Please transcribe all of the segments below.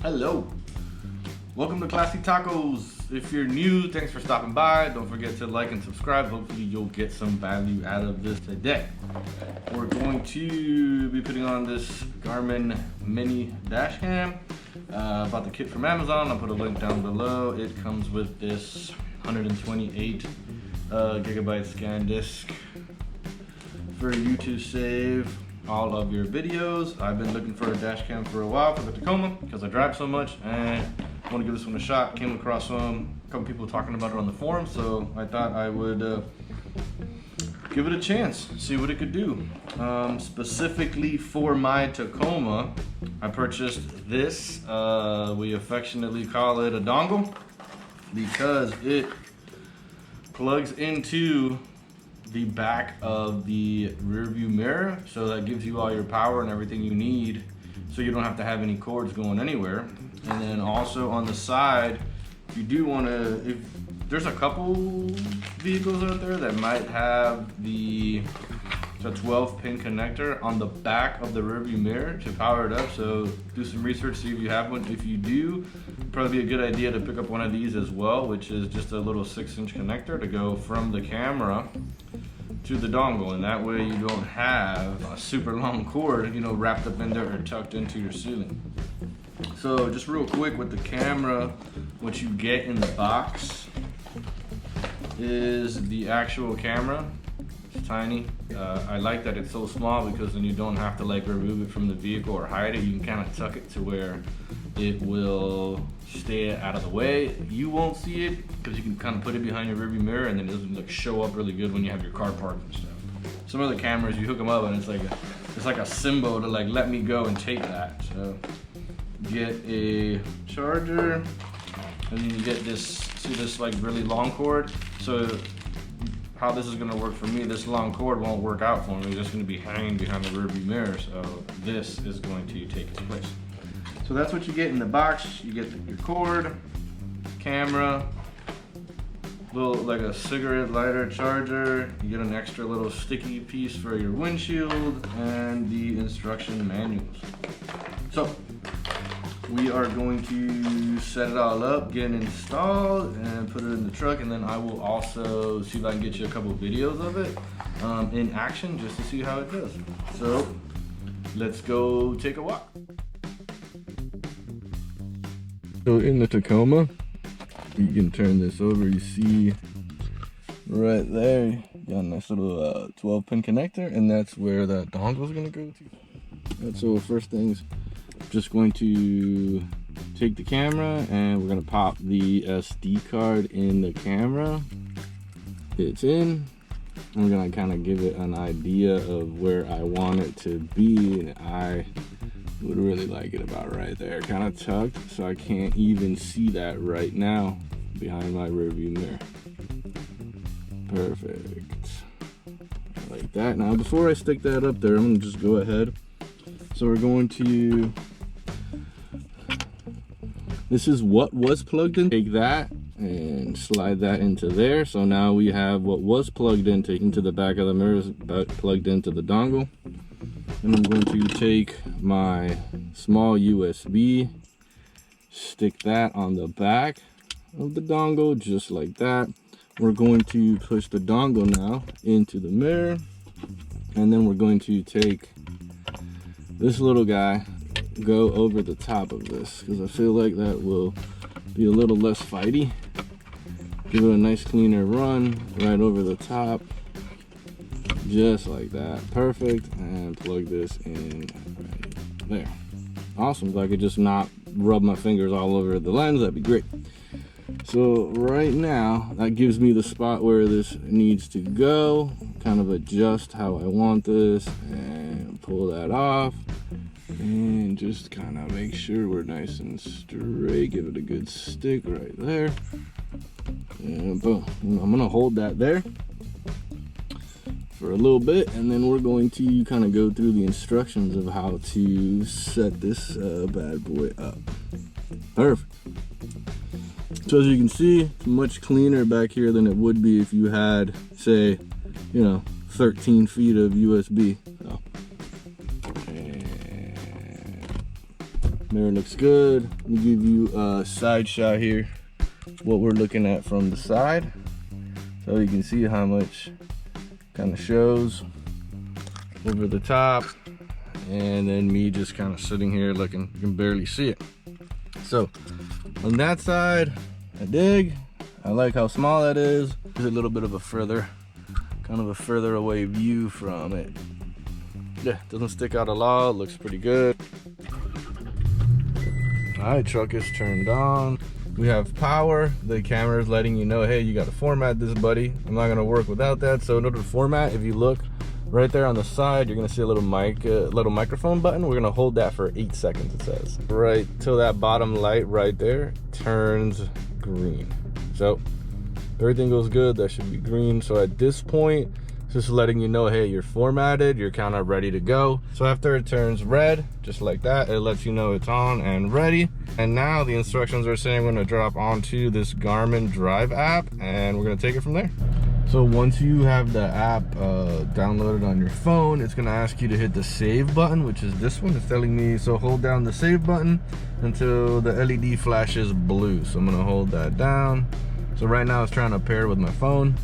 Hello, welcome to Classy Tacos. If you're new, thanks for stopping by. Don't forget to like and subscribe. Hopefully you'll get some value out of this today. We're going to be putting on this Garmin mini Dashcam. Bought the kit from Amazon. I'll put a link down below. It comes with this 128 gigabyte scan disk for you to save all of your videos. I've been looking for a dash cam for a while for the Tacoma because I drive so much and I want to give this one a shot. Came across a couple people talking about it on the forum, so I thought I would give it a chance, see what it could do. Specifically for my Tacoma, I purchased this. We affectionately call it a dongle because it plugs into the back of the rear view mirror, so that gives you all your power and everything you need, so you don't have to have any cords going anywhere. And then also on the side, if you do want to, if there's a couple vehicles out there that might have the 12-pin connector on the back of the rear view mirror to power it up, so do some research, see if you have one. If you do, it'd probably be a good idea to pick up one of these as well, which is just a little 6-inch connector to go from the camera to the dongle, and that way you don't have a super long cord, you know, wrapped up in there or tucked into your ceiling. So just real quick with the camera, what you get in the box is the actual camera. It's tiny. I like that it's so small because then you don't have to like remove it from the vehicle or hide it. You can kind of tuck it to where it will stay out of the way. You won't see it because you can kind of put it behind your rearview mirror, and then it doesn't like show up really good when you have your car parked and stuff. Some other cameras, you hook them up and it's like a symbol to like let me go and take that. So get a charger, and then you get this, see this like really long cord. So how this is gonna work for me, this long cord won't work out for me. It's just gonna be hanging behind the rearview mirror. So this is going to take its place. So that's what you get in the box. You get your cord, camera, little like a cigarette lighter charger. You get an extra little sticky piece for your windshield and the instruction manuals. So we are going to set it all up, get it installed, and put it in the truck, and then I will also see if I can get you a couple videos of it in action just to see how it does. So let's go take a walk. So in the Tacoma, you can turn this over, you see right there, you got a nice little 12-pin connector, and that's where that dongle is going to go to. And so first things, just going to take the camera and we're going to pop the SD card in the camera. It's in. I'm going to kind of give it an idea of where I want it to be, and I would really like it about right there, kind of tucked, so I can't even see that right now behind my rearview mirror. Perfect. Like that. Now before I stick that up there, I'm going to just go ahead. So we're going to, this is what was plugged in. Take that and slide that into there. So now we have what was plugged into the back of the mirror, plugged into the dongle. And I'm going to take my small USB, stick that on the back of the dongle, just like that. We're going to push the dongle now into the mirror, and then we're going to take this little guy, go over the top of this, because I feel like that will be a little less fighty. Give it a nice cleaner run right over the top. Just like that, perfect, and plug this in right there. Awesome, if I could just not rub my fingers all over the lens, that'd be great. So right now, that gives me the spot where this needs to go, kind of adjust how I want this, and pull that off, and just kind of make sure we're nice and straight, give it a good stick right there, and boom. I'm gonna hold that there for a little bit, and then we're going to kind of go through the instructions of how to set this bad boy up. Perfect. So as you can see, it's much cleaner back here than it would be if you had, say, 13 feet of USB. So, Mirror looks good. Let me give you a side shot here, what we're looking at from the side, so you can see how much kind of shows over the top, and then me just kind of sitting here looking, you can barely see it. So on that side, I dig. I like how small that is. There's a little bit of a further away view from it. Yeah, doesn't stick out a lot, looks pretty good. All right, truck is turned on. We have power. The camera is letting you know, hey, you got to format this, buddy. I'm not gonna work without that. So in order to format, if you look right there on the side, you're gonna see a little microphone button. We're gonna hold that for 8 seconds, it says. Right till that bottom light right there turns green. So everything goes good, that should be green. So at this point, just letting you know, hey, you're formatted, you're kind of ready to go. So after it turns red, just like that, it lets you know it's on and ready. And now the instructions are saying we're gonna drop onto this Garmin Drive app, and we're gonna take it from there. So once you have the app downloaded on your phone, it's gonna ask you to hit the save button, which is this one. It's telling me, so hold down the save button until the LED flashes blue. So I'm gonna hold that down. So right now it's trying to pair with my phone.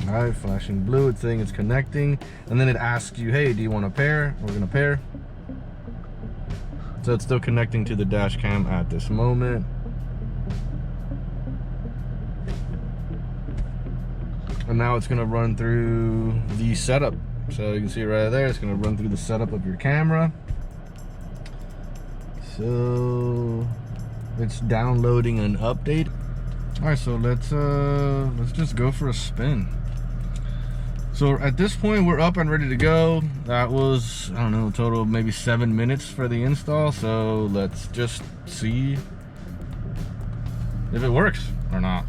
All right, flashing blue, it's saying it's connecting. And then it asks you, hey, do you want to pair? We're gonna pair. So it's still connecting to the dash cam at this moment. And now it's gonna run through the setup. So you can see right there, it's gonna run through the setup of your camera. So it's downloading an update. All right, so let's just go for a spin. So at this point, we're up and ready to go. That was, I don't know, a total of maybe 7 minutes for the install. So let's just see if it works or not.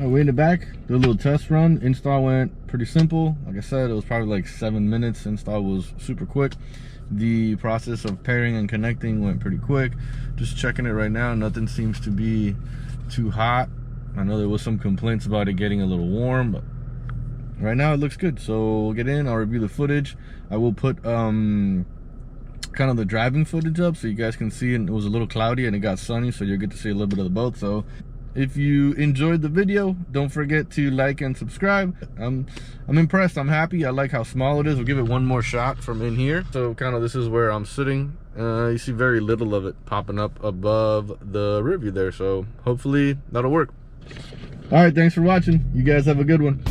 Way in the back, do a little test run. Install went pretty simple. Like I said, it was probably like 7 minutes. Install was super quick. The process of pairing and connecting went pretty quick. Just checking it right now, nothing seems to be too hot. I know there was some complaints about it getting a little warm, but right now it looks good. So we'll get in, I'll review the footage. I will put kind of the driving footage up so you guys can see. And it was a little cloudy and it got sunny, so you'll get to see a little bit of the both. So if you enjoyed the video, don't forget to like and subscribe. I'm impressed, I'm happy. I like how small it is. We'll give it one more shot from in here. So kind of this is where I'm sitting. You see very little of it popping up above the rear view there. So hopefully that'll work. All right, thanks for watching. You guys have a good one.